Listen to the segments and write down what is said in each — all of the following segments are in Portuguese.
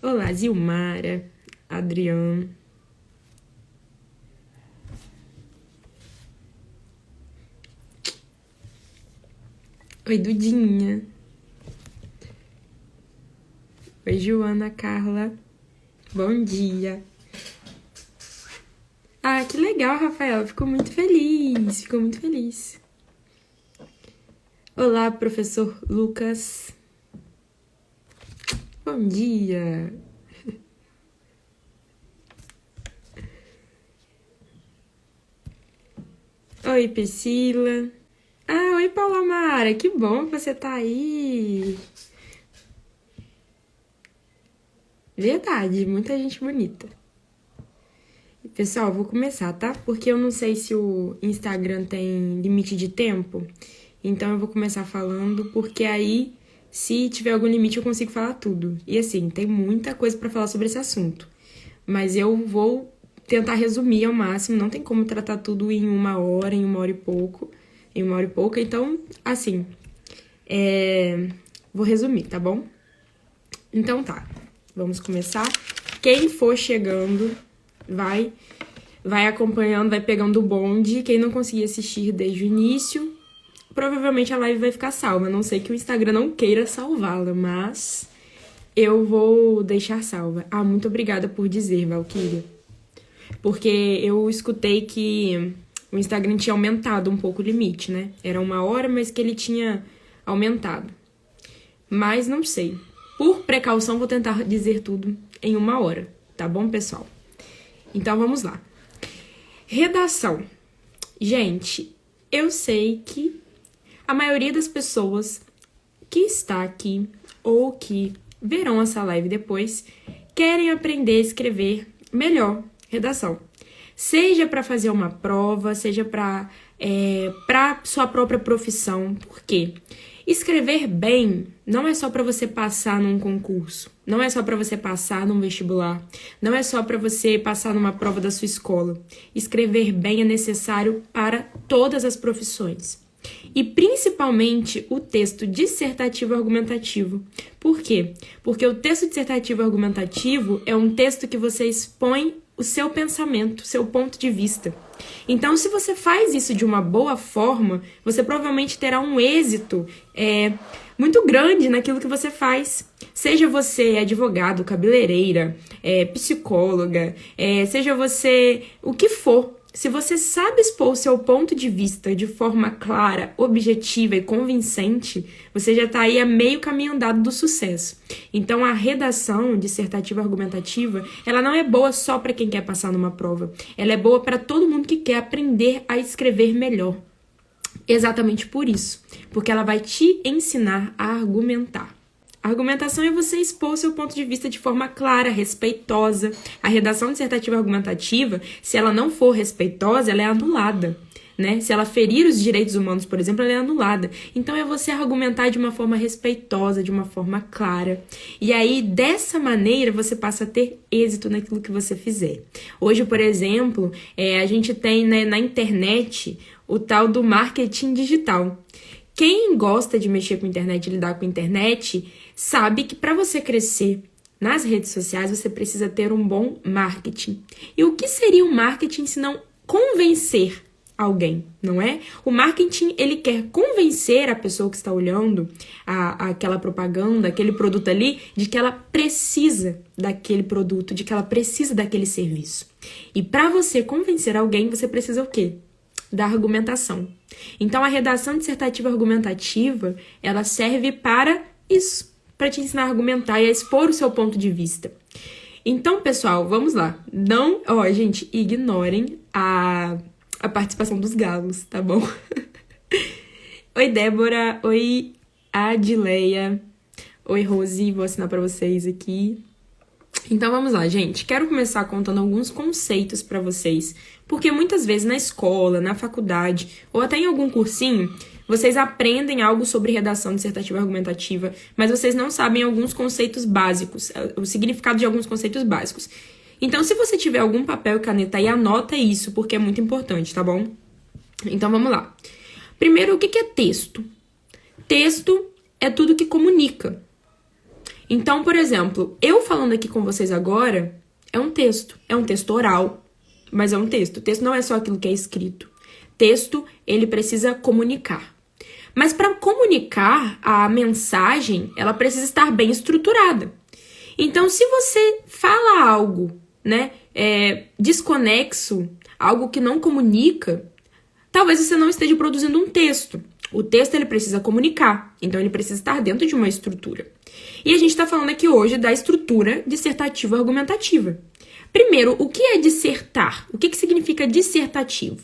Olá, Zilmara, Adriano. Oi, Dudinha. Oi, Joana, Carla. Bom dia. Ah, que legal, Rafael. Fico muito feliz. Olá, professor Lucas. Bom dia. Oi, Priscila. Ah, oi, Paula Mara. Que bom que você tá aí. Verdade, muita gente bonita. Pessoal, vou começar, tá? Porque eu não sei se o Instagram tem limite de tempo. Então eu vou começar falando, porque aí, se tiver algum limite, eu consigo falar tudo. E assim, tem muita coisa pra falar sobre esse assunto. Mas eu vou tentar resumir ao máximo. Não tem como tratar tudo em uma hora e pouco. Em uma hora e pouca. Então, assim, vou resumir, tá bom? Então tá, vamos começar. Quem for chegando, vai acompanhando, vai pegando o bonde. Quem não conseguir assistir desde o início, provavelmente a live vai ficar salva. A não sei que o Instagram não queira salvá-la, mas eu vou deixar salva. Ah, muito obrigada por dizer, Valquíria. Porque eu escutei que o Instagram tinha aumentado um pouco o limite, né? Era 1 hora, mas que ele tinha aumentado. Mas não sei. Por precaução, vou tentar dizer tudo em 1 hora, tá bom, pessoal? Então, vamos lá. Redação. Gente, eu sei que a maioria das pessoas que está aqui ou que verão essa live depois querem aprender a escrever melhor redação. Seja para fazer uma prova, seja para sua própria profissão. Por quê? Escrever bem não é só para você passar num concurso, não é só para você passar num vestibular, não é só para você passar numa prova da sua escola. Escrever bem é necessário para todas as profissões. E principalmente o texto dissertativo argumentativo. Por quê? Porque o texto dissertativo argumentativo é um texto que você expõe o seu pensamento, seu ponto de vista. Então, se você faz isso de uma boa forma, você provavelmente terá um êxito muito grande naquilo que você faz. Seja você advogado, cabeleireira, psicóloga, seja você o que for. Se você sabe expor o seu ponto de vista de forma clara, objetiva e convincente, você já está aí a meio caminho andado do sucesso. Então, a redação dissertativa argumentativa, ela não é boa só para quem quer passar numa prova. Ela é boa para todo mundo que quer aprender a escrever melhor. Exatamente por isso. Porque ela vai te ensinar a argumentar. A argumentação é você expor o seu ponto de vista de forma clara, respeitosa. A redação dissertativa argumentativa, se ela não for respeitosa, ela é anulada, né? Se ela ferir os direitos humanos, por exemplo, ela é anulada. Então, é você argumentar de uma forma respeitosa, de uma forma clara. E aí, dessa maneira, você passa a ter êxito naquilo que você fizer. Hoje, por exemplo, a gente tem, né, na internet o tal do marketing digital. Quem gosta de mexer com internet, lidar com internet, sabe que para você crescer nas redes sociais, você precisa ter um bom marketing. E o que seria um marketing se não convencer alguém, não é? O marketing, ele quer convencer a pessoa que está olhando aquela propaganda, aquele produto ali, de que ela precisa daquele produto, de que ela precisa daquele serviço. E para você convencer alguém, você precisa o quê? Da argumentação. Então, a redação dissertativa argumentativa, ela serve para isso, para te ensinar a argumentar e a expor o seu ponto de vista. Então, pessoal, vamos lá. Não, gente, ignorem a participação dos galos, tá bom? Oi, Débora. Oi, Adileia. Oi, Rose. Vou assinar para vocês aqui. Então, vamos lá, gente. Quero começar contando alguns conceitos para vocês, porque muitas vezes na escola, na faculdade, ou até em algum cursinho, vocês aprendem algo sobre redação dissertativa argumentativa, mas vocês não sabem alguns conceitos básicos, o significado de alguns conceitos básicos. Então, se você tiver algum papel e caneta aí, anota isso, porque é muito importante, tá bom? Então, vamos lá. Primeiro, o que é texto? Texto é tudo que comunica. Então, por exemplo, eu falando aqui com vocês agora é um texto oral, mas é um texto. O texto não é só aquilo que é escrito. Texto, ele precisa comunicar. Mas para comunicar a mensagem, ela precisa estar bem estruturada. Então, se você fala algo, né, desconexo, algo que não comunica, talvez você não esteja produzindo um texto. O texto, ele precisa comunicar, então ele precisa estar dentro de uma estrutura. E a gente está falando aqui hoje da estrutura dissertativa argumentativa. Primeiro, o que é dissertar? O que significa dissertativo?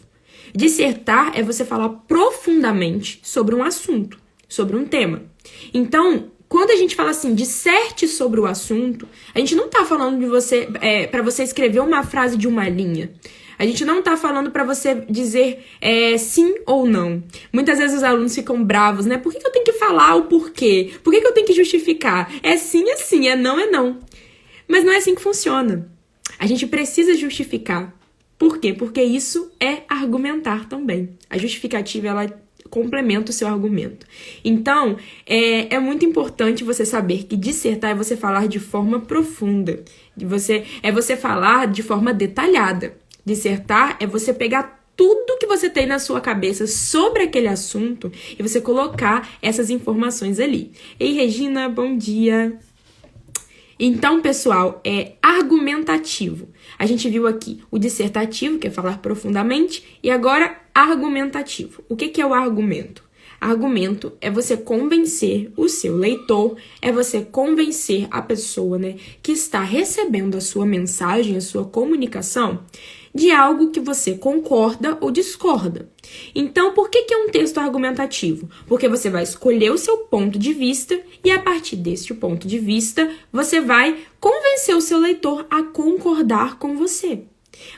Dissertar é você falar profundamente sobre um assunto, sobre um tema. Então, quando a gente fala assim, disserte sobre o assunto, a gente não está falando de você, para você escrever uma frase de uma linha. A gente não tá falando pra você dizer sim ou não. Muitas vezes os alunos ficam bravos, né? Por que eu tenho que falar o porquê? Por que eu tenho que justificar? É sim, é não, é não. Mas não é assim que funciona. A gente precisa justificar. Por quê? Porque isso é argumentar também. A justificativa, ela complementa o seu argumento. Então, é muito importante você saber que dissertar é você falar de forma profunda. É você falar de forma detalhada. Dissertar é você pegar tudo que você tem na sua cabeça sobre aquele assunto e você colocar essas informações ali. Ei, Regina, bom dia! Então, pessoal, é argumentativo. A gente viu aqui o dissertativo, que é falar profundamente, e agora argumentativo. O que é o argumento? Argumento é você convencer o seu leitor, é você convencer a pessoa, né, que está recebendo a sua mensagem, a sua comunicação, de algo que você concorda ou discorda. Então, por que é um texto argumentativo? Porque você vai escolher o seu ponto de vista e, a partir deste ponto de vista, você vai convencer o seu leitor a concordar com você.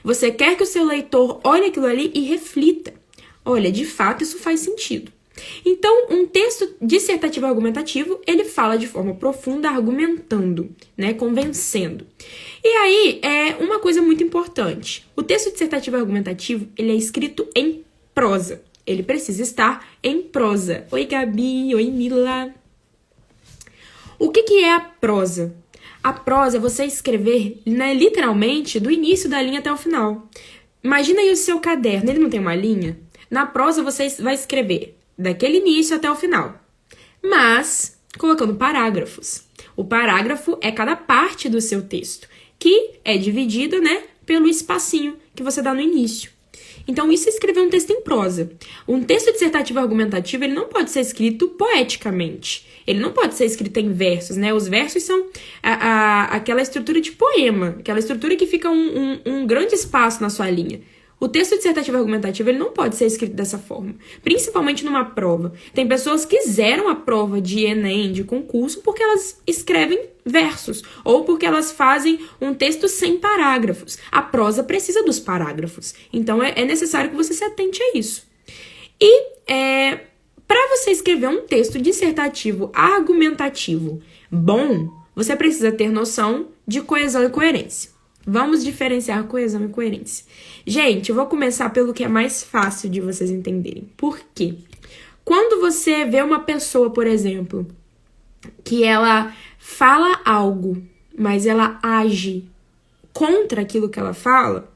Você quer que o seu leitor olhe aquilo ali e reflita. Olha, de fato, isso faz sentido. Então, um texto dissertativo argumentativo, ele fala de forma profunda, argumentando, né, convencendo. E aí, uma coisa muito importante. O texto dissertativo argumentativo, ele é escrito em prosa. Ele precisa estar em prosa. Oi, Gabi. Oi, Mila. O que é a prosa? A prosa é você escrever, né, literalmente, do início da linha até o final. Imagina aí o seu caderno, ele não tem uma linha? Na prosa, você vai escrever daquele início até o final, mas colocando parágrafos. O parágrafo é cada parte do seu texto, que é dividida, né, pelo espacinho que você dá no início. Então, isso é escrever um texto em prosa. Um texto dissertativo argumentativo, ele não pode ser escrito poeticamente. Ele não pode ser escrito em versos, né? Os versos são aquela estrutura de poema, aquela estrutura que fica um grande espaço na sua linha. O texto dissertativo argumentativo, ele não pode ser escrito dessa forma, principalmente numa prova. Tem pessoas que zeram a prova de Enem, de concurso, porque elas escrevem versos, ou porque elas fazem um texto sem parágrafos. A prosa precisa dos parágrafos, então é necessário que você se atente a isso. E para você escrever um texto dissertativo argumentativo bom, você precisa ter noção de coesão e coerência. Vamos diferenciar coesão e coerência. Gente, eu vou começar pelo que é mais fácil de vocês entenderem. Por quê? Quando você vê uma pessoa, por exemplo, que ela fala algo, mas ela age contra aquilo que ela fala,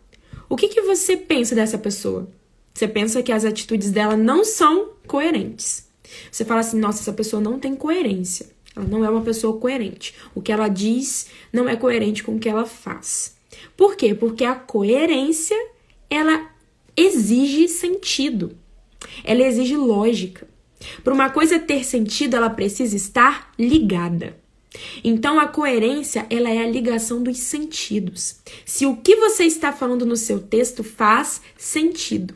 o que você pensa dessa pessoa? Você pensa que as atitudes dela não são coerentes. Você fala assim, nossa, essa pessoa não tem coerência. Ela não é uma pessoa coerente. O que ela diz não é coerente com o que ela faz. Por quê? Porque a coerência, ela exige sentido. Ela exige lógica. Para uma coisa ter sentido, ela precisa estar ligada. Então, a coerência, ela é a ligação dos sentidos. Se o que você está falando no seu texto faz sentido.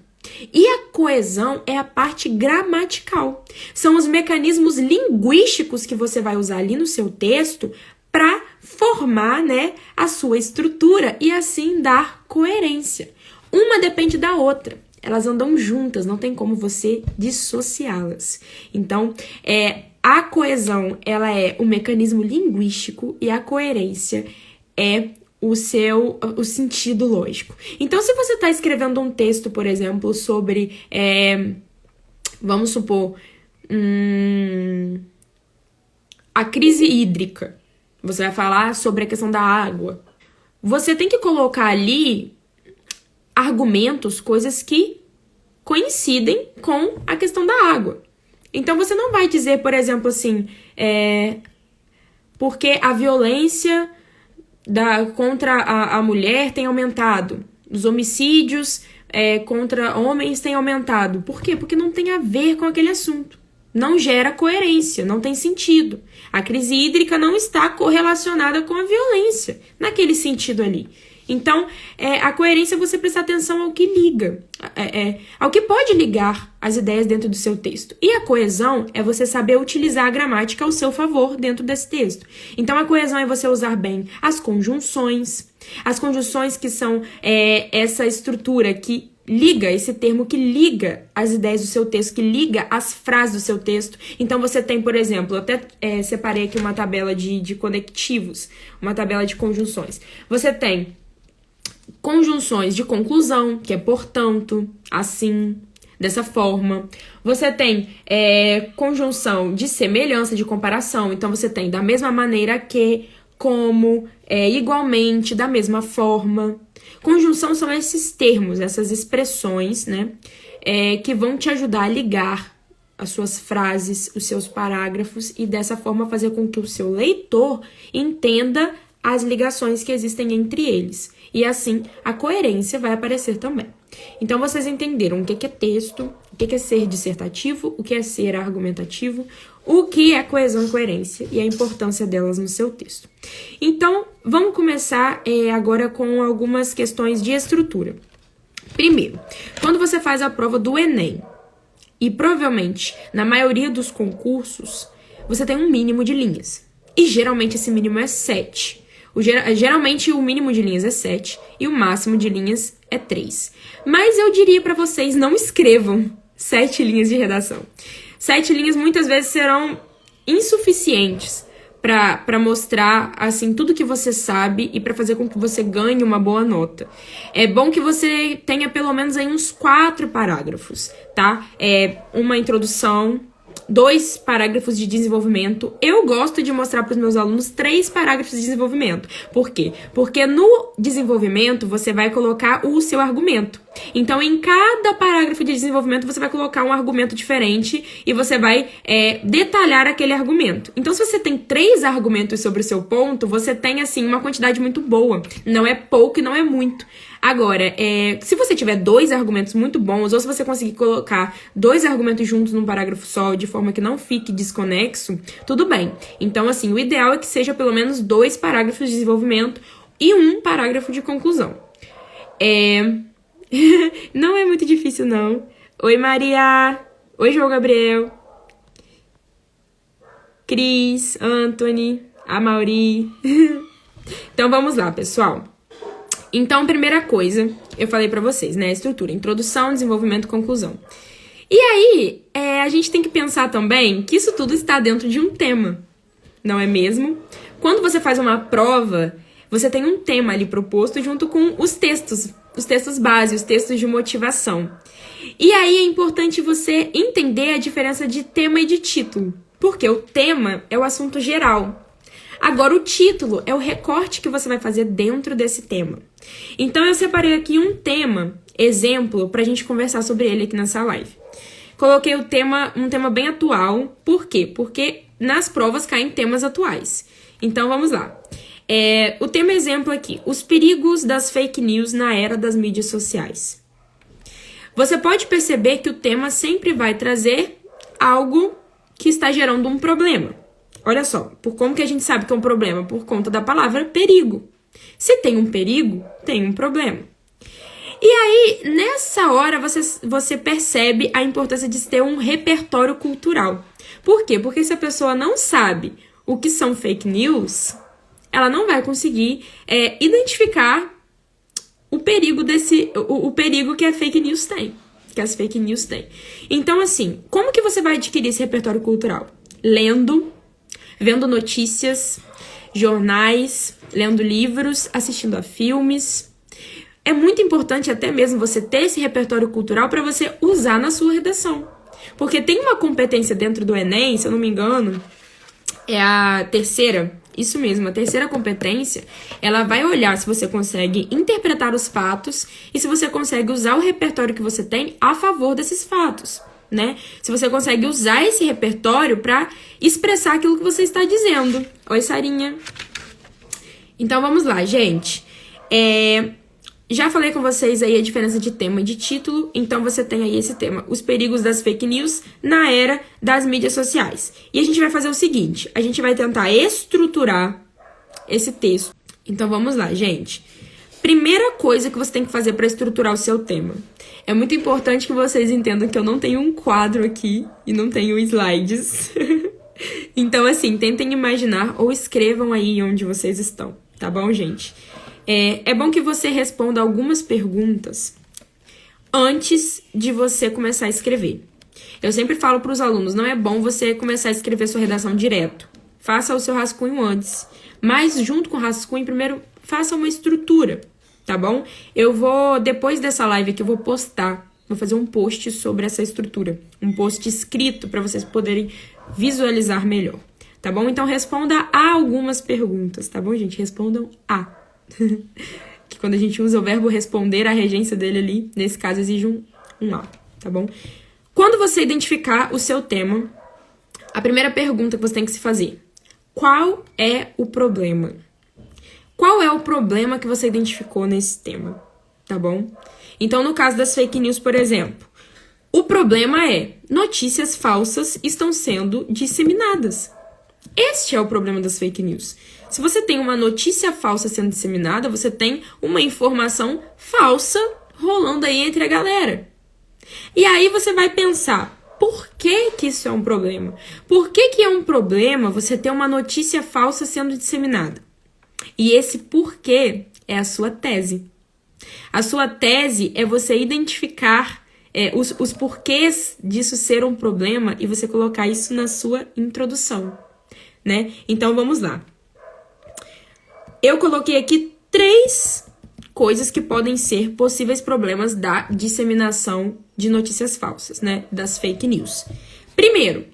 E a coesão é a parte gramatical. São os mecanismos linguísticos que você vai usar ali no seu texto para formar, né, a sua estrutura e assim dar coerência. Uma depende da outra. Elas andam juntas, não tem como você dissociá-las. Então, a coesão, ela é o mecanismo linguístico e a coerência é o sentido lógico. Então, se você está escrevendo um texto, por exemplo, sobre, vamos supor, a crise hídrica, Você vai falar sobre a questão da água. Você tem que colocar ali argumentos, coisas que coincidem com a questão da água. Então, você não vai dizer, por exemplo, assim, porque a violência contra a mulher tem aumentado, os homicídios contra homens têm aumentado. Por quê? Porque não tem a ver com aquele assunto. Não gera coerência, não tem sentido. A crise hídrica não está correlacionada com a violência, naquele sentido ali. Então, a coerência é você prestar atenção ao que liga, ao que pode ligar as ideias dentro do seu texto. E a coesão é você saber utilizar a gramática ao seu favor dentro desse texto. Então, a coesão é você usar bem as conjunções que são essa estrutura que liga, esse termo que liga as ideias do seu texto, que liga as frases do seu texto. Então, você tem, por exemplo, eu até separei aqui uma tabela de conectivos, uma tabela de conjunções. Você tem conjunções de conclusão, que é portanto, assim, dessa forma. Você tem conjunção de semelhança, de comparação. Então, você tem da mesma maneira que, como, igualmente, da mesma forma. Conjunção são esses termos, essas expressões, né, que vão te ajudar a ligar as suas frases, os seus parágrafos e dessa forma fazer com que o seu leitor entenda as ligações que existem entre eles. E assim, a coerência vai aparecer também. Então, vocês entenderam o que é texto, o que é ser dissertativo, o que é ser argumentativo, o que é coesão e coerência e a importância delas no seu texto. Então, vamos começar agora com algumas questões de estrutura. Primeiro, quando você faz a prova do Enem, e provavelmente na maioria dos concursos, você tem um mínimo de linhas. E geralmente esse mínimo é 7. Geralmente o mínimo de linhas é 7 e o máximo de linhas é 3. Mas eu diria para vocês, não escrevam 7 linhas de redação. 7 linhas muitas vezes serão insuficientes para mostrar assim tudo que você sabe e para fazer com que você ganhe uma boa nota. É bom que você tenha pelo menos aí uns 4 parágrafos, tá? Uma introdução, 2 parágrafos de desenvolvimento. Eu gosto de mostrar para os meus alunos 3 parágrafos de desenvolvimento. Por quê? Porque no desenvolvimento você vai colocar o seu argumento. Então, em cada parágrafo de desenvolvimento, você vai colocar um argumento diferente e você vai detalhar aquele argumento. Então, se você tem 3 argumentos sobre o seu ponto, você tem, assim, uma quantidade muito boa. Não é pouco e não é muito. Agora, se você tiver 2 argumentos muito bons, ou se você conseguir colocar 2 argumentos juntos num parágrafo só, de forma que não fique desconexo, tudo bem. Então, assim, o ideal é que seja pelo menos 2 parágrafos de desenvolvimento e 1 parágrafo de conclusão. Não é muito difícil, não. Oi, Maria. Oi, João Gabriel. Cris, Anthony, Amauri. Então, vamos lá, pessoal. Então, primeira coisa, eu falei pra vocês, né? Estrutura, introdução, desenvolvimento, conclusão. E aí, a gente tem que pensar também que isso tudo está dentro de um tema, não é mesmo? Quando você faz uma prova, você tem um tema ali proposto junto com os textos base, os textos de motivação. E aí é importante você entender a diferença de tema e de título, porque o tema é o assunto geral. Agora, o título é o recorte que você vai fazer dentro desse tema. Então, eu separei aqui um tema, exemplo, pra gente conversar sobre ele aqui nessa live. Coloquei um tema bem atual. Por quê? Porque nas provas caem temas atuais. Então, vamos lá. O tema exemplo aqui, os perigos das fake news na era das mídias sociais. Você pode perceber que o tema sempre vai trazer algo que está gerando um problema. Olha só, como que a gente sabe que é um problema? Por conta da palavra perigo. Se tem um perigo, tem um problema. E aí, nessa hora, você percebe a importância de ter um repertório cultural. Por quê? Porque se a pessoa não sabe o que são fake news, ela não vai conseguir identificar o perigo o perigo que a fake news tem. Que as fake news têm. Então, assim, como que você vai adquirir esse repertório cultural? Lendo, vendo notícias, jornais, lendo livros, assistindo a filmes. É muito importante até mesmo você ter esse repertório cultural para você usar na sua redação. Porque tem uma competência dentro do Enem, se eu não me engano, é a terceira, Isso mesmo, a terceira competência, ela vai olhar se você consegue interpretar os fatos e se você consegue usar o repertório que você tem a favor desses fatos, né? Se você consegue usar esse repertório para expressar aquilo que você está dizendo. Oi, Sarinha. Então, vamos lá, gente. Já falei com vocês aí a diferença de tema e de título, então você tem aí esse tema, os perigos das fake news na era das mídias sociais. E a gente vai fazer o seguinte, a gente vai tentar estruturar esse texto. Então vamos lá, gente. Primeira coisa que você tem que fazer para estruturar o seu tema. É muito importante que vocês entendam que eu não tenho um quadro aqui e não tenho slides. Então, assim, tentem imaginar ou escrevam aí onde vocês estão, tá bom, gente? É bom que você responda algumas perguntas antes de você começar a escrever. Eu sempre falo para os alunos, não é bom você começar a escrever sua redação direto. Faça o seu rascunho antes. Mas, junto com o rascunho, primeiro, faça uma estrutura, tá bom? Eu vou, depois dessa live aqui, eu vou postar, vou fazer um post sobre essa estrutura. Um post escrito para vocês poderem visualizar melhor, tá bom? Então, responda a algumas perguntas, tá bom, gente? Respondam a. Que quando a gente usa o verbo responder, a regência dele ali, nesse caso, exige um a, tá bom? Quando você identificar o seu tema, a primeira pergunta que você tem que se fazer: qual é o problema? Qual é o problema que você identificou nesse tema, tá bom? Então, no caso das fake news, por exemplo, o problema é notícias falsas estão sendo disseminadas. Este é o problema das fake news. Se você tem uma notícia falsa sendo disseminada, você tem uma informação falsa rolando aí entre a galera. E aí você vai pensar, por que que isso é um problema? Por que que é um problema você ter uma notícia falsa sendo disseminada? E esse porquê é a sua tese. A sua tese é você identificar os porquês disso ser um problema e você colocar isso na sua introdução, né? Então, vamos lá. Eu coloquei aqui 3 coisas que podem ser possíveis problemas da disseminação de notícias falsas, né? Das fake news. Primeiro,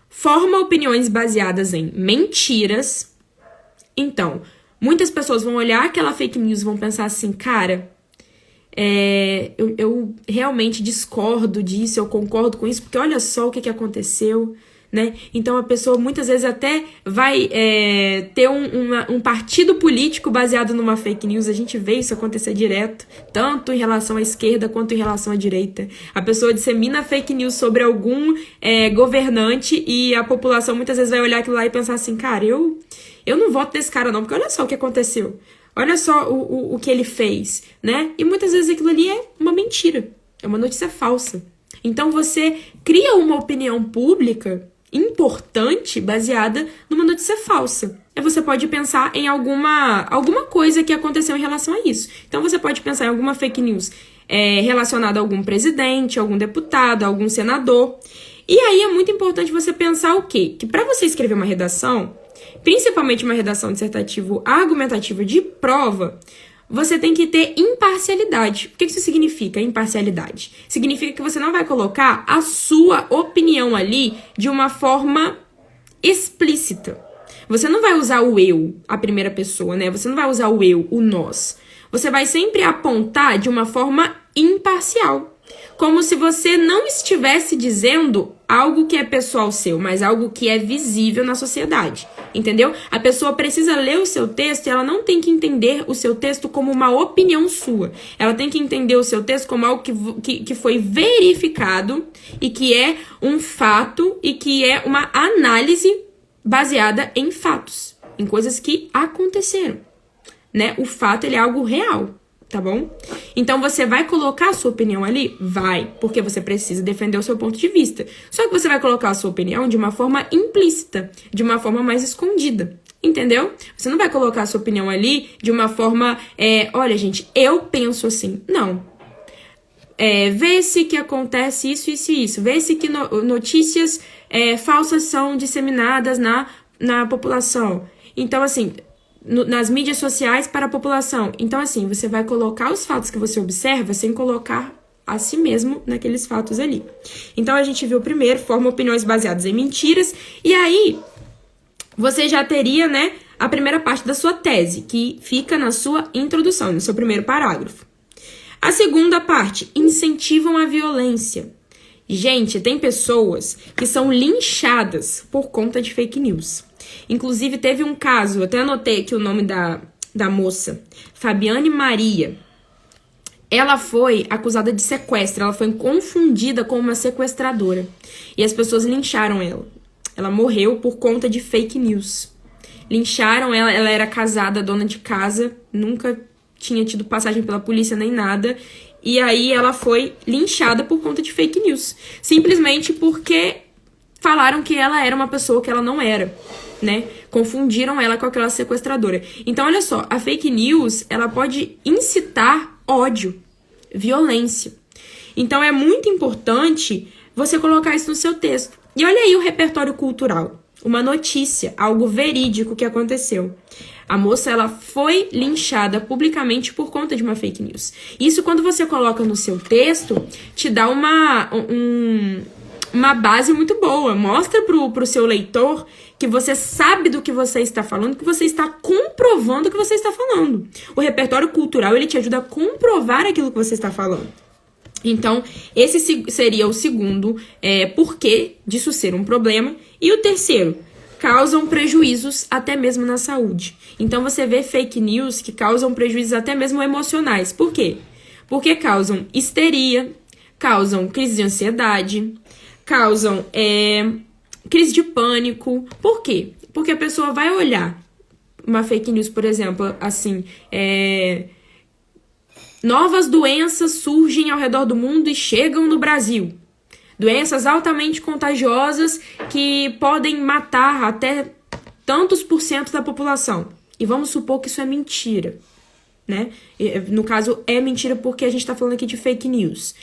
forma opiniões baseadas em mentiras. Então, muitas pessoas vão olhar aquela fake news e vão pensar assim, cara, eu realmente discordo disso, eu concordo com isso, porque olha só o que aconteceu, né? Então a pessoa muitas vezes até vai ter um partido político baseado numa fake news. A gente vê isso acontecer direto, tanto em relação à esquerda quanto em relação à direita. A pessoa dissemina fake news sobre algum governante e a população muitas vezes vai olhar aquilo lá e pensar assim, cara, eu não voto desse cara não, porque olha só o que aconteceu. Olha só o que ele fez, né? E muitas vezes aquilo ali é uma mentira, é uma notícia falsa. Então você cria uma opinião pública importante baseada numa notícia falsa. Aí você pode pensar em alguma coisa que aconteceu em relação a isso. Então você pode pensar em alguma fake news relacionada a algum presidente, algum deputado, algum senador. E aí é muito importante você pensar o quê? Que para você escrever uma redação, principalmente uma redação dissertativa argumentativa de prova, você tem que ter imparcialidade. O que isso significa, imparcialidade? Significa que você não vai colocar a sua opinião ali de uma forma explícita. Você não vai usar o eu, a primeira pessoa, né? Você não vai usar o eu, o nós. Você vai sempre apontar de uma forma imparcial. Como se você não estivesse dizendo algo que é pessoal seu, mas algo que é visível na sociedade, entendeu? A pessoa precisa ler o seu texto e ela não tem que entender o seu texto como uma opinião sua. Ela tem que entender o seu texto como algo que foi verificado e que é um fato e que é uma análise baseada em fatos, em coisas que aconteceram, né? O fato, ele é algo real. Tá bom? Então, você vai colocar a sua opinião ali? Vai, porque você precisa defender o seu ponto de vista. Só que você vai colocar a sua opinião de uma forma implícita, de uma forma mais escondida. Entendeu? Você não vai colocar a sua opinião ali de uma forma, olha, gente, eu penso assim. Não. Vê-se que acontece isso, isso e isso. Vê-se que notícias falsas são disseminadas na população. Então, assim, nas mídias sociais para a população. Então, assim, você vai colocar os fatos que você observa sem colocar a si mesmo naqueles fatos ali. Então, a gente viu primeiro, forma opiniões baseadas em mentiras. E aí, você já teria, né, a primeira parte da sua tese, que fica na sua introdução, no seu primeiro parágrafo. A segunda parte, incentivam a violência. Gente, tem pessoas que são linchadas por conta de fake news. Inclusive, teve um caso, eu até anotei aqui o nome da moça, Fabiane Maria. Ela foi acusada de sequestro, ela foi confundida com uma sequestradora. E as pessoas lincharam ela. Ela morreu por conta de fake news. Lincharam ela, ela era casada, dona de casa, nunca tinha tido passagem pela polícia nem nada. E aí ela foi linchada por conta de fake news. Simplesmente porque falaram que ela era uma pessoa que ela não era, né? Confundiram ela com aquela sequestradora. Então, olha só, a fake news, ela pode incitar ódio, violência. Então, é muito importante você colocar isso no seu texto. E olha aí o repertório cultural. Uma notícia, algo verídico que aconteceu. A moça, ela foi linchada publicamente por conta de uma fake news. Isso, quando você coloca no seu texto, te dá uma base muito boa. Mostra pro seu leitor que você sabe do que você está falando, que você está comprovando o que você está falando. O repertório cultural, ele te ajuda a comprovar aquilo que você está falando. Então, esse seria o segundo porquê disso ser um problema. E o terceiro, causam prejuízos até mesmo na saúde. Então, você vê fake news que causam prejuízos até mesmo emocionais. Por quê? Porque causam histeria, causam crise de ansiedade, causam crise de pânico. Por quê? Porque a pessoa vai olhar uma fake news, por exemplo, assim, novas doenças surgem ao redor do mundo e chegam no Brasil. Doenças altamente contagiosas que podem matar até tantos por cento da população. E vamos supor que isso é mentira, né? No caso, é mentira porque a gente está falando aqui de fake news.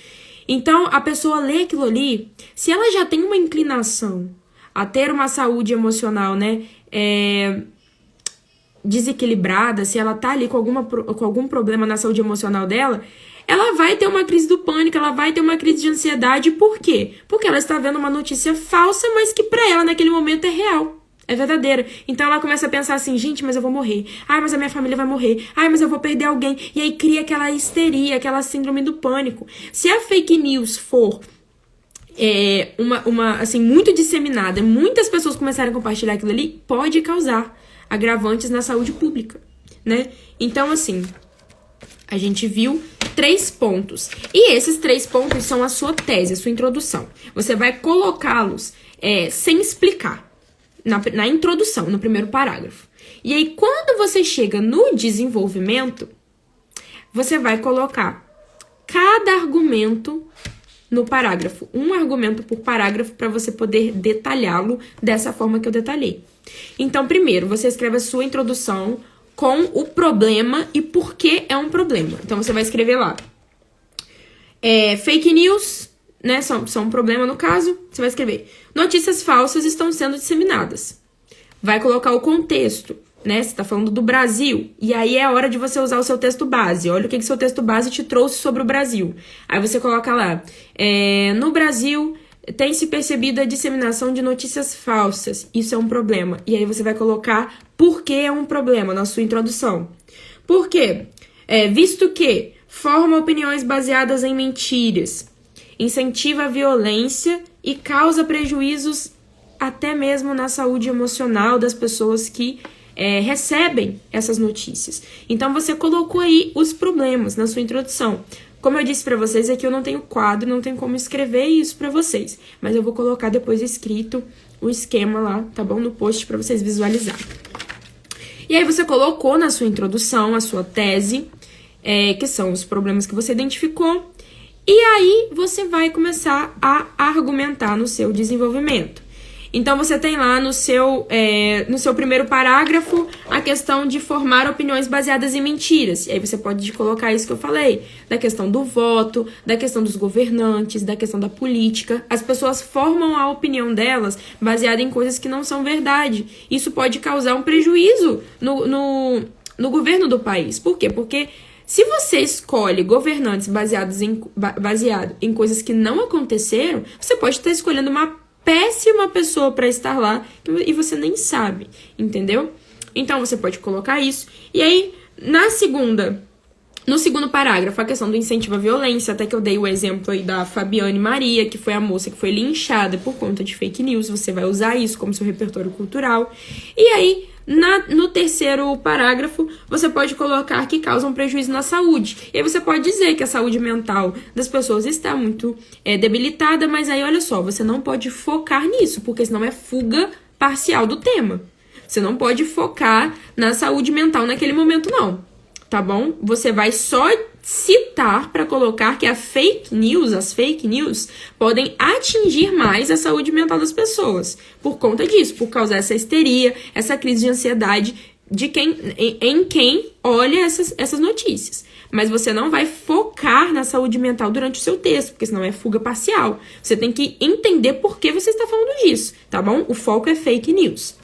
Então, a pessoa lê aquilo ali, se ela já tem uma inclinação a ter uma saúde emocional, né, desequilibrada, se ela tá ali com algum problema na saúde emocional dela, ela vai ter uma crise do pânico, ela vai ter uma crise de ansiedade. Por quê? Porque ela está vendo uma notícia falsa, mas que pra ela naquele momento é real, é verdadeira. Então ela começa a pensar assim, gente, mas eu vou morrer. Ai, mas a minha família vai morrer. Ai, mas eu vou perder alguém. E aí cria aquela histeria, aquela síndrome do pânico. Se a fake news for assim, muito disseminada, muitas pessoas começarem a compartilhar aquilo ali, pode causar agravantes na saúde pública, né? Então, assim, a gente viu 3 pontos. E esses 3 pontos são a sua tese, a sua introdução. Você vai colocá-los sem explicar, na introdução, no primeiro parágrafo. E aí, quando você chega no desenvolvimento, você vai colocar cada argumento no parágrafo. Um argumento por parágrafo para você poder detalhá-lo dessa forma que eu detalhei. Então, primeiro, você escreve a sua introdução com o problema e por que é um problema. Então, você vai escrever lá. Fake news, né? São um problema no caso. Você vai escrever. Notícias falsas estão sendo disseminadas. Vai colocar o contexto, né? Você está falando do Brasil. E aí é a hora de você usar o seu texto base. Olha o que seu texto base te trouxe sobre o Brasil. Aí você coloca lá. No Brasil, tem se percebido a disseminação de notícias falsas. Isso é um problema. E aí você vai colocar por que é um problema na sua introdução. Por quê? Visto que forma opiniões baseadas em mentiras, incentiva a violência e causa prejuízos até mesmo na saúde emocional das pessoas que recebem essas notícias. Então, você colocou aí os problemas na sua introdução. Como eu disse pra vocês, aqui eu não tenho quadro, não tenho como escrever isso pra vocês. Mas eu vou colocar depois escrito o esquema lá, tá bom? No post pra vocês visualizarem. E aí você colocou na sua introdução a sua tese, que são os problemas que você identificou. E aí você vai começar a argumentar no seu desenvolvimento. Então, você tem lá no seu primeiro parágrafo a questão de formar opiniões baseadas em mentiras. E aí você pode colocar isso que eu falei, da questão do voto, da questão dos governantes, da questão da política. As pessoas formam a opinião delas baseada em coisas que não são verdade. Isso pode causar um prejuízo no governo do país. Por quê? Porque se você escolhe governantes baseado em coisas que não aconteceram, você pode estar escolhendo uma péssima pessoa para estar lá e você nem sabe, entendeu? Então, você pode colocar isso. E aí, no segundo parágrafo, a questão do incentivo à violência, até que eu dei o exemplo aí da Fabiane Maria, que foi a moça que foi linchada por conta de fake news. Você vai usar isso como seu repertório cultural. E aí, no terceiro parágrafo, você pode colocar que causam prejuízo na saúde. E aí você pode dizer que a saúde mental das pessoas está muito debilitada, mas aí, olha só, você não pode focar nisso, porque senão é fuga parcial do tema. Você não pode focar na saúde mental naquele momento, não. Tá bom? Você vai só citar para colocar que as fake news podem atingir mais a saúde mental das pessoas por conta disso, por causa dessa histeria, essa crise de ansiedade de quem olha essas notícias. Mas você não vai focar na saúde mental durante o seu texto, porque senão é fuga parcial. Você tem que entender por que você está falando disso, tá bom? O foco é fake news.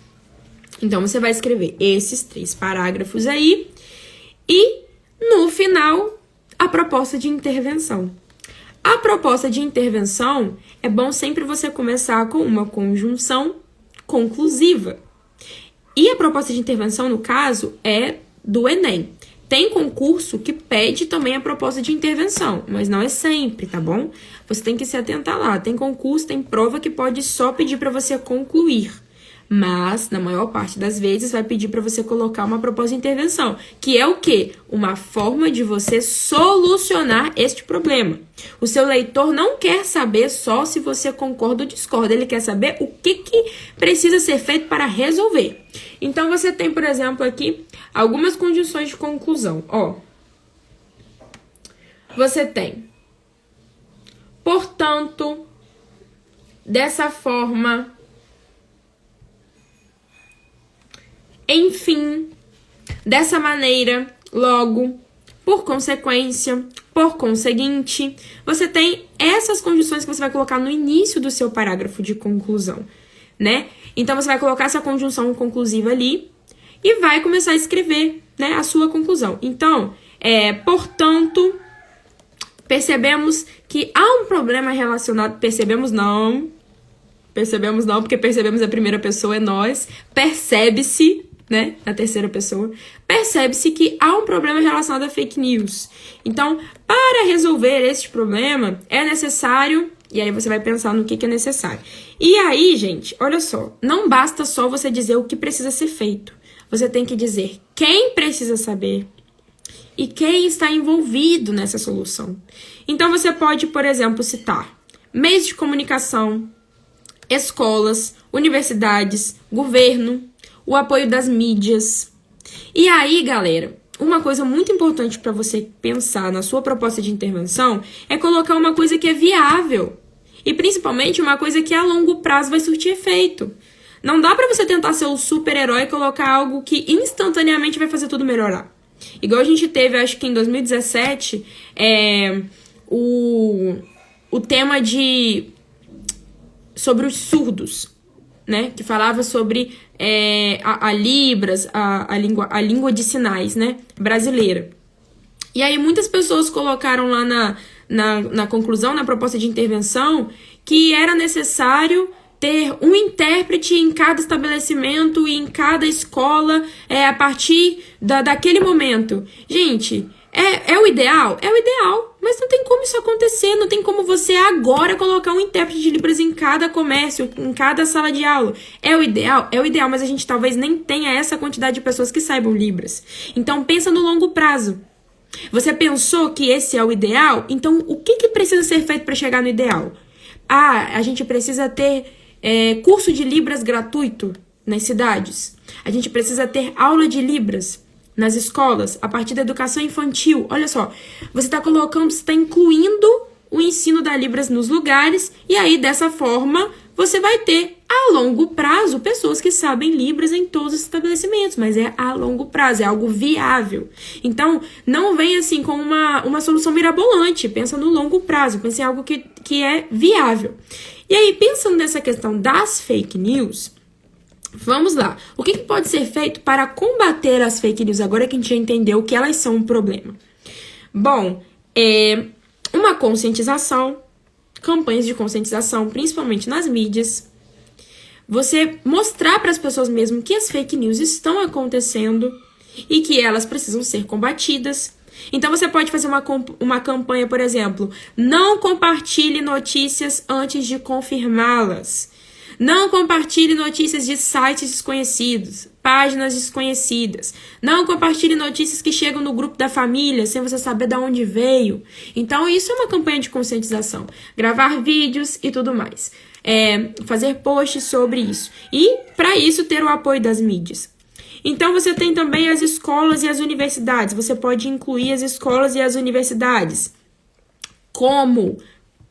Então, você vai escrever esses 3 parágrafos aí e, no final, a proposta de intervenção. A proposta de intervenção é bom sempre você começar com uma conjunção conclusiva. E a proposta de intervenção, no caso, é do Enem. Tem concurso que pede também a proposta de intervenção, mas não é sempre, tá bom? Você tem que se atentar lá. Tem concurso, tem prova que pode só pedir para você concluir. Mas, na maior parte das vezes, vai pedir para você colocar uma proposta de intervenção, que é o quê? Uma forma de você solucionar este problema. O seu leitor não quer saber só se você concorda ou discorda, ele quer saber o que precisa ser feito para resolver. Então, você tem, por exemplo, aqui, algumas condições de conclusão. Ó, você tem, portanto, dessa forma, enfim, dessa maneira, logo, por consequência, por conseguinte, você tem essas condições que você vai colocar no início do seu parágrafo de conclusão, né? Então, você vai colocar essa conjunção conclusiva ali e vai começar a escrever, né, a sua conclusão. Então, portanto, percebemos que há um problema relacionado... Percebemos não, porque percebemos a primeira pessoa, é nós. Percebe-se, né, a terceira pessoa, percebe-se que há um problema relacionado a fake news. Então, para resolver este problema, é necessário... E aí você vai pensar no que é necessário. E aí, gente, olha só, não basta só você dizer o que precisa ser feito. Você tem que dizer quem precisa saber e quem está envolvido nessa solução. Então, você pode, por exemplo, citar meios de comunicação, escolas, universidades, governo, o apoio das mídias. E aí, galera, uma coisa muito importante para você pensar na sua proposta de intervenção é colocar uma coisa que é viável. E principalmente uma coisa que a longo prazo vai surtir efeito. Não dá para você tentar ser o super-herói e colocar algo que instantaneamente vai fazer tudo melhorar. Igual a gente teve, acho que em 2017, o tema sobre os surdos, né? Que falava sobre a Libras, a língua de sinais, né? Brasileira. E aí muitas pessoas colocaram lá na conclusão, na proposta de intervenção, que era necessário ter um intérprete em cada estabelecimento e em cada escola a partir daquele momento. Gente, é o ideal? É o ideal, mas não tem como isso acontecer, não tem como você agora colocar um intérprete de Libras em cada comércio, em cada sala de aula. É o ideal? É o ideal, mas a gente talvez nem tenha essa quantidade de pessoas que saibam Libras. Então pensa no longo prazo. Você pensou que esse é o ideal? Então, o que precisa ser feito para chegar no ideal? A gente precisa ter curso de Libras gratuito nas cidades. A gente precisa ter aula de Libras nas escolas, a partir da educação infantil. Olha só, você está incluindo o ensino da Libras nos lugares, e aí, dessa forma, você vai ter, a longo prazo, pessoas que sabem Libras em todos os estabelecimentos, mas é a longo prazo, é algo viável. Então, não vem assim com uma solução mirabolante, pensa no longo prazo, pensa em algo que é viável. E aí, pensando nessa questão das fake news, vamos lá. O que pode ser feito para combater as fake news, agora que a gente já entendeu que elas são um problema? Bom, uma conscientização, campanhas de conscientização, principalmente nas mídias, você mostrar para as pessoas mesmo que as fake news estão acontecendo e que elas precisam ser combatidas. Então você pode fazer uma campanha, por exemplo, não compartilhe notícias antes de confirmá-las. Não compartilhe notícias de sites desconhecidos, páginas desconhecidas. Não compartilhe notícias que chegam no grupo da família sem você saber de onde veio. Então isso é uma campanha de conscientização. Gravar vídeos e tudo mais. Fazer posts sobre isso. E, para isso, ter o apoio das mídias. Então, você tem também as escolas e as universidades. Você pode incluir as escolas e as universidades. Como?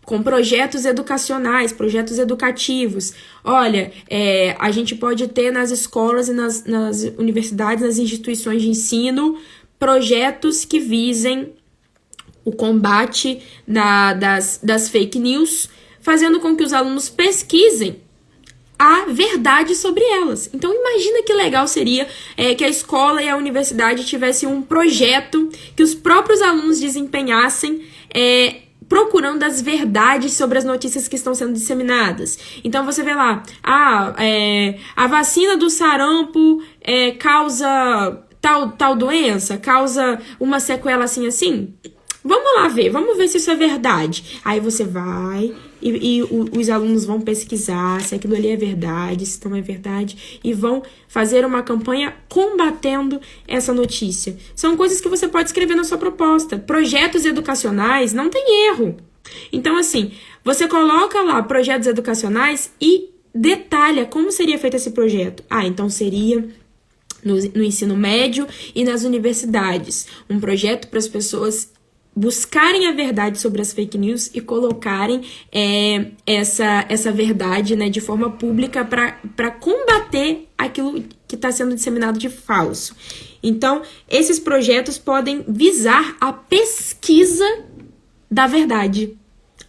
Com projetos educacionais, projetos educativos. Olha, a gente pode ter nas escolas e nas universidades, nas instituições de ensino, projetos que visem o combate das fake news, fazendo com que os alunos pesquisem a verdade sobre elas. Então, imagina que legal seria que a escola e a universidade tivessem um projeto que os próprios alunos desempenhassem procurando as verdades sobre as notícias que estão sendo disseminadas. Então, você vê lá, a vacina do sarampo causa tal doença, causa uma sequela assim. Vamos lá ver, vamos ver se isso é verdade. Aí você vai e os alunos vão pesquisar se aquilo ali é verdade, se não é verdade, e vão fazer uma campanha combatendo essa notícia. São coisas que você pode escrever na sua proposta. Projetos educacionais não tem erro. Então, assim, você coloca lá projetos educacionais e detalha como seria feito esse projeto. Então seria no ensino médio e nas universidades. Um projeto para as pessoas buscarem a verdade sobre as fake news e colocarem essa verdade, né, de forma pública para combater aquilo que está sendo disseminado de falso. Então, esses projetos podem visar a pesquisa da verdade.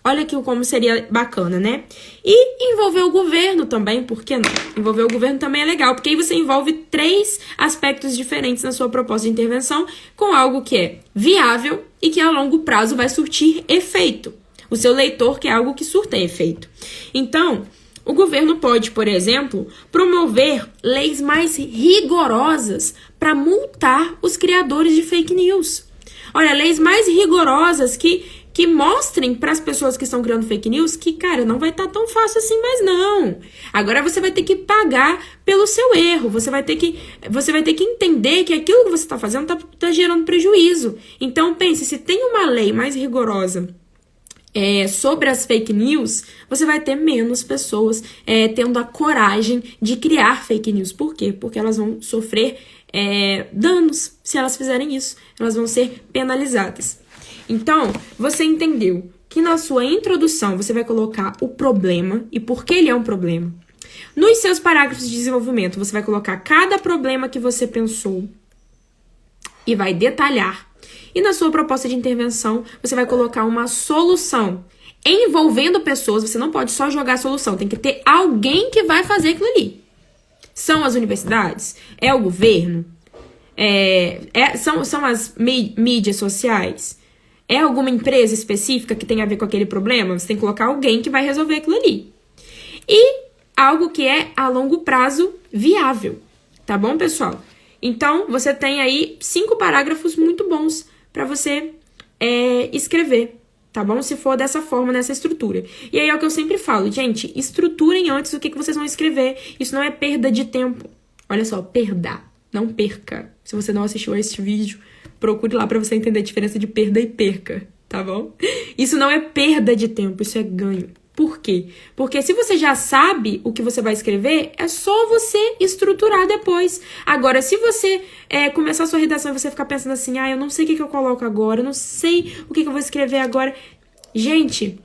Olha aqui como seria bacana, né? E envolver o governo também, por que não? Envolver o governo também é legal, porque aí você envolve 3 aspectos diferentes na sua proposta de intervenção com algo que é viável e que a longo prazo vai surtir efeito. O seu leitor quer algo que surta efeito. Então, o governo pode, por exemplo, promover leis mais rigorosas para multar os criadores de fake news. Olha, leis mais rigorosas que mostrem para as pessoas que estão criando fake news que, cara, não vai estar tão fácil assim mais não. Agora você vai ter que pagar pelo seu erro. Você vai ter que entender que aquilo que você está fazendo tá gerando prejuízo. Então, pense, se tem uma lei mais rigorosa sobre as fake news, você vai ter menos pessoas tendo a coragem de criar fake news. Por quê? Porque elas vão sofrer danos se elas fizerem isso. Elas vão ser penalizadas. Então, você entendeu que na sua introdução você vai colocar o problema e por que ele é um problema. Nos seus parágrafos de desenvolvimento, você vai colocar cada problema que você pensou e vai detalhar. E na sua proposta de intervenção, você vai colocar uma solução envolvendo pessoas. Você não pode só jogar a solução, tem que ter alguém que vai fazer aquilo ali. São as universidades? É o governo? São as mídias sociais? É alguma empresa específica que tem a ver com aquele problema? Você tem que colocar alguém que vai resolver aquilo ali. E algo que é a longo prazo viável. Tá bom, pessoal? Então, você tem aí 5 parágrafos muito bons para você escrever. Tá bom? Se for dessa forma, nessa estrutura. E aí é o que eu sempre falo. Gente, estruturem antes o que vocês vão escrever. Isso não é perda de tempo. Olha só, perda. Não perca. Se você não assistiu a este vídeo, procure lá para você entender a diferença de perda e perca, tá bom? Isso não é perda de tempo, isso é ganho. Por quê? Porque se você já sabe o que você vai escrever, é só você estruturar depois. Agora, se você começar a sua redação e você ficar pensando assim, eu não sei o que eu coloco agora, eu não sei o que eu vou escrever agora. Gente,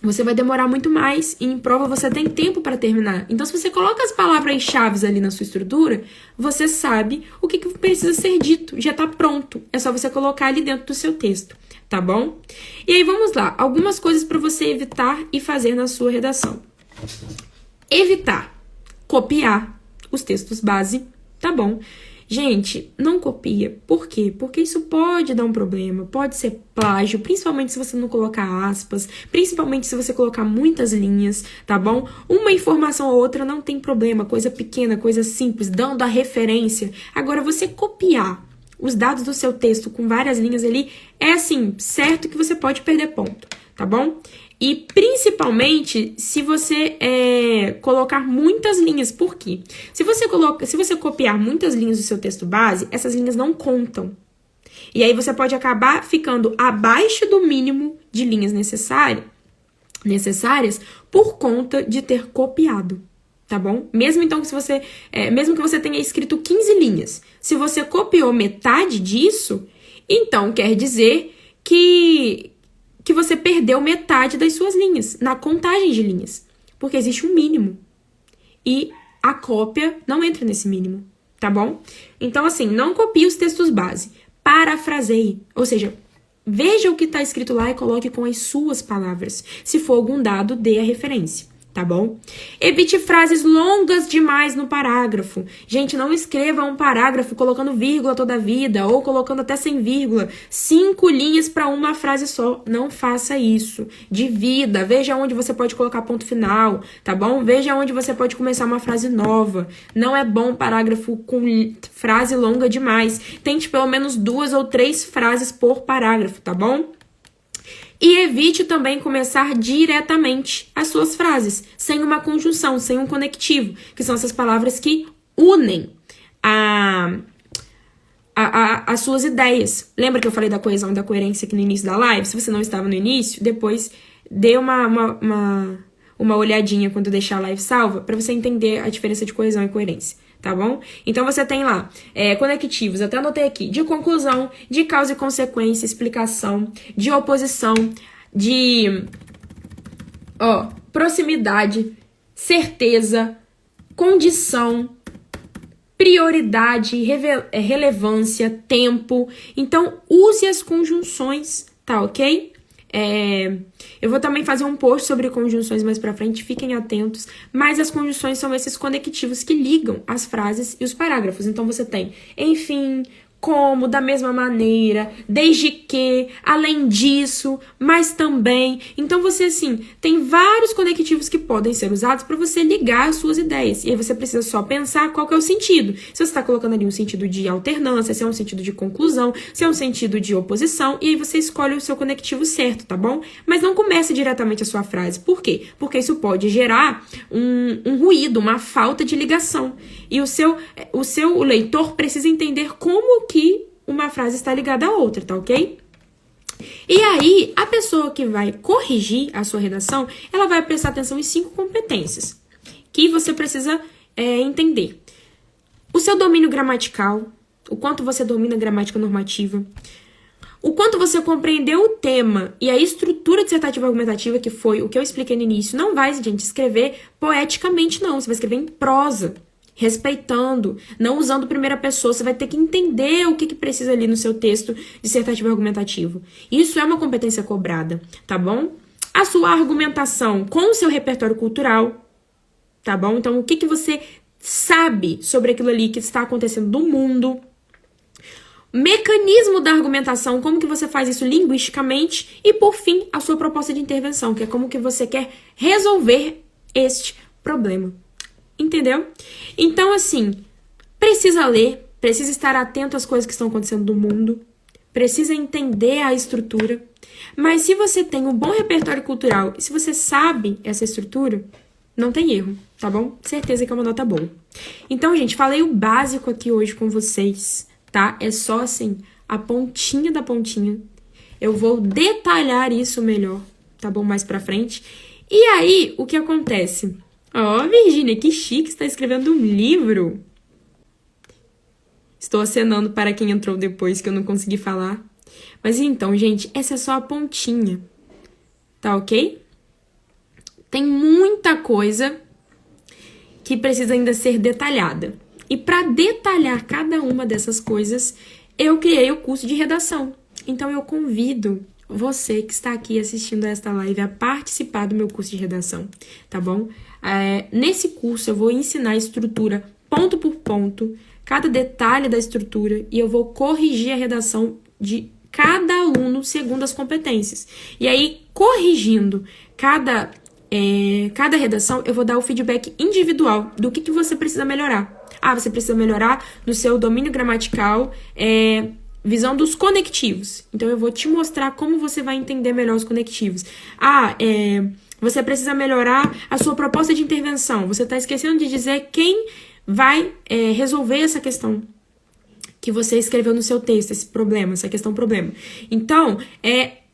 você vai demorar muito mais e em prova você tem tempo para terminar. Então, se você coloca as palavras-chave ali na sua estrutura, você sabe o que precisa ser dito. Já está pronto. É só você colocar ali dentro do seu texto, tá bom? E aí, vamos lá. Algumas coisas para você evitar e fazer na sua redação. Evitar copiar os textos base, tá bom? Gente, não copia. Por quê? Porque isso pode dar um problema, pode ser plágio, principalmente se você não colocar aspas, principalmente se você colocar muitas linhas, tá bom? Uma informação ou outra não tem problema, coisa pequena, coisa simples, dando a referência. Agora, você copiar os dados do seu texto com várias linhas ali, é assim, certo que você pode perder ponto, tá bom? E principalmente se você colocar muitas linhas. Por quê? Se você copiar muitas linhas do seu texto base, essas linhas não contam. E aí você pode acabar ficando abaixo do mínimo de linhas necessárias por conta de ter copiado, tá bom? Mesmo então mesmo que você tenha escrito 15 linhas, se você copiou metade disso, então quer dizer que você perdeu metade das suas linhas, na contagem de linhas. Porque existe um mínimo. E a cópia não entra nesse mínimo, tá bom? Então, assim, não copie os textos base. Parafraseie. Ou seja, veja o que está escrito lá e coloque com as suas palavras. Se for algum dado, dê a referência. Tá bom? Evite frases longas demais no parágrafo. Gente, não escreva um parágrafo colocando vírgula toda a vida ou colocando até sem vírgula. 5 linhas para uma frase só. Não faça isso. Divida. Veja onde você pode colocar ponto final, tá bom? Veja onde você pode começar uma frase nova. Não é bom parágrafo com frase longa demais. Tente pelo menos 2 ou 3 frases por parágrafo, tá bom? E evite também começar diretamente as suas frases, sem uma conjunção, sem um conectivo, que são essas palavras que unem as suas ideias. Lembra que eu falei da coesão e da coerência aqui no início da live? Se você não estava no início, depois dê uma olhadinha quando deixar a live salva, para você entender a diferença de coesão e coerência. Tá bom? Então, você tem lá conectivos, até anotei aqui, de conclusão, de causa e consequência, explicação, de oposição, de proximidade, certeza, condição, prioridade, relevância, tempo. Então, use as conjunções, tá ok? Eu vou também fazer um post sobre conjunções mais pra frente, fiquem atentos, mas as conjunções são esses conectivos que ligam as frases e os parágrafos. Então você tem, enfim, como, da mesma maneira, desde que, além disso, mas também. Então você, assim, tem vários conectivos que podem ser usados para você ligar as suas ideias. E aí você precisa só pensar qual que é o sentido. Se você está colocando ali um sentido de alternância, se é um sentido de conclusão, se é um sentido de oposição, e aí você escolhe o seu conectivo certo, tá bom? Mas não comece diretamente a sua frase. Por quê? Porque isso pode gerar um ruído, uma falta de ligação. E o seu leitor precisa entender como que uma frase está ligada à outra, tá ok? E aí, a pessoa que vai corrigir a sua redação, ela vai prestar atenção em 5 competências que você precisa entender. O seu domínio gramatical, o quanto você domina a gramática normativa, o quanto você compreendeu o tema e a estrutura dissertativa argumentativa, que foi o que eu expliquei no início. Não vai, gente, escrever poeticamente, não. Você vai escrever em prosa, respeitando, não usando primeira pessoa. Você vai ter que entender o que precisa ali no seu texto dissertativo argumentativo. Isso é uma competência cobrada, tá bom? A sua argumentação com o seu repertório cultural, tá bom? Então, o que você sabe sobre aquilo ali que está acontecendo no mundo. Mecanismo da argumentação, como que você faz isso linguisticamente. E, por fim, a sua proposta de intervenção, que é como que você quer resolver este problema. Entendeu? Então, assim, precisa ler, precisa estar atento às coisas que estão acontecendo no mundo, precisa entender a estrutura, mas se você tem um bom repertório cultural e se você sabe essa estrutura, não tem erro, tá bom? Certeza que é uma nota boa. Então, gente, falei o básico aqui hoje com vocês, tá? É só, assim, a pontinha da pontinha. Eu vou detalhar isso melhor, tá bom? Mais pra frente. E aí, o que acontece? Virgínia, que chique, está escrevendo um livro. Estou acenando para quem entrou depois que eu não consegui falar. Mas então, gente, essa é só a pontinha. Tá ok? Tem muita coisa que precisa ainda ser detalhada. E para detalhar cada uma dessas coisas, eu criei o curso de redação. Então, eu convido você que está aqui assistindo a esta live a participar do meu curso de redação, tá bom? Nesse curso, eu vou ensinar a estrutura ponto por ponto, cada detalhe da estrutura e eu vou corrigir a redação de cada aluno segundo as competências. E aí, corrigindo cada redação, eu vou dar o feedback individual do que você precisa melhorar. Ah, você precisa melhorar no seu domínio gramatical, visão dos conectivos. Então, eu vou te mostrar como você vai entender melhor os conectivos. Você precisa melhorar a sua proposta de intervenção. Você está esquecendo de dizer quem vai resolver essa questão que você escreveu no seu texto, esse problema, essa questão-problema. Então,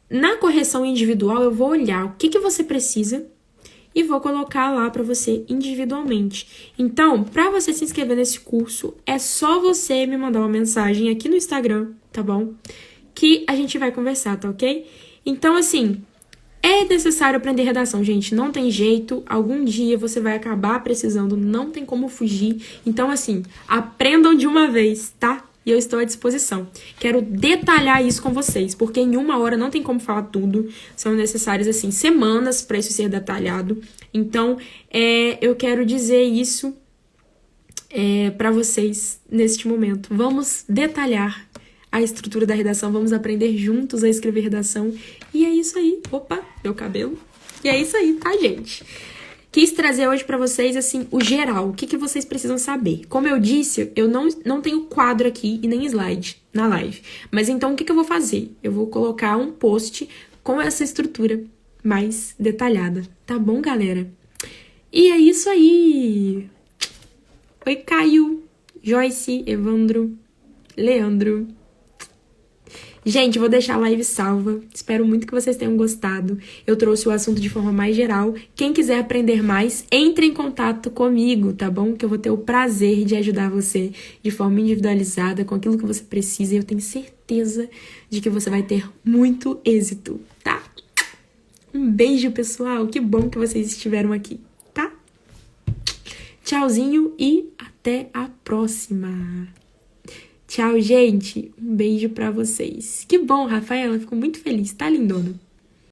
na correção individual, eu vou olhar o que você precisa e vou colocar lá para você individualmente. Então, para você se inscrever nesse curso, é só você me mandar uma mensagem aqui no Instagram, tá bom? Que a gente vai conversar, tá ok? Então, assim, é necessário aprender redação, gente. Não tem jeito. Algum dia você vai acabar precisando, não tem como fugir. Então, assim, aprendam de uma vez, tá? E eu estou à disposição. Quero detalhar isso com vocês, porque em 1 hora não tem como falar tudo. São necessárias, assim, semanas para isso ser detalhado. Então, eu quero dizer isso para vocês neste momento. Vamos detalhar a estrutura da redação, vamos aprender juntos a escrever redação. E é isso aí. Opa, meu cabelo. E é isso aí, tá, gente? Quis trazer hoje pra vocês, assim, o geral, o que vocês precisam saber. Como eu disse, eu não tenho quadro aqui e nem slide na live. Mas então, o que eu vou fazer? Eu vou colocar um post com essa estrutura mais detalhada. Tá bom, galera? E é isso aí! Oi, Caio, Joyce, Evandro, Leandro. Gente, vou deixar a live salva. Espero muito que vocês tenham gostado. Eu trouxe o assunto de forma mais geral. Quem quiser aprender mais, entre em contato comigo, tá bom? Que eu vou ter o prazer de ajudar você de forma individualizada com aquilo que você precisa. E eu tenho certeza de que você vai ter muito êxito, tá? Um beijo, pessoal. Que bom que vocês estiveram aqui, tá? Tchauzinho e até a próxima. Tchau, gente. Um beijo pra vocês. Que bom, Rafaela. Fico muito feliz. Tá, lindona?